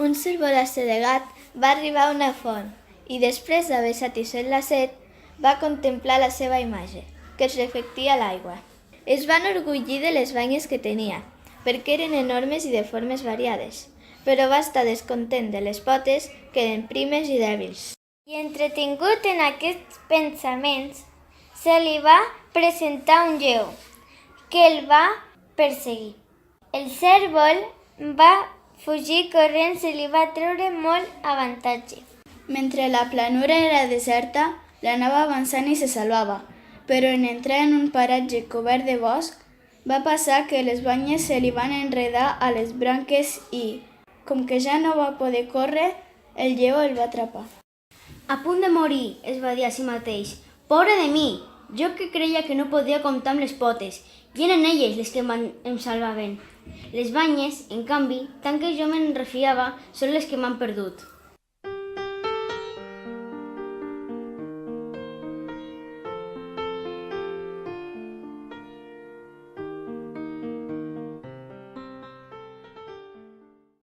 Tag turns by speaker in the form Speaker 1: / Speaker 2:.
Speaker 1: Un cérvol assedegat va arribar a una font i després d'haver satisfet la set va contemplar la seva imatge, que es reflectia a l'aigua. Es va enorgullir de les banyes que tenia, perquè eren enormes i de formes variades, però va estar descontent de les potes, que eren primes i dèbils.
Speaker 2: I entretingut en aquests pensaments, se li va presentar un lleó, que el va perseguir. El cérvol va fugir corrents i li va treure molt avantatge.
Speaker 3: Mentre la planura era deserta, l'anava avançant i se salvava, però en entrar en un paratge cobert de bosc, va passar que les banyes se li van enredar a les branques i, com que ja no va poder córrer, el lleó el va atrapar.
Speaker 4: A punt de morir, es va dir a si mateix. Pobre de mi! Jo que creia que no podia comptar amb les potes, i eren elles les que em salvaven. Les banyes, en canvi, tant que jo me'n refiava, són les que m'han perdut.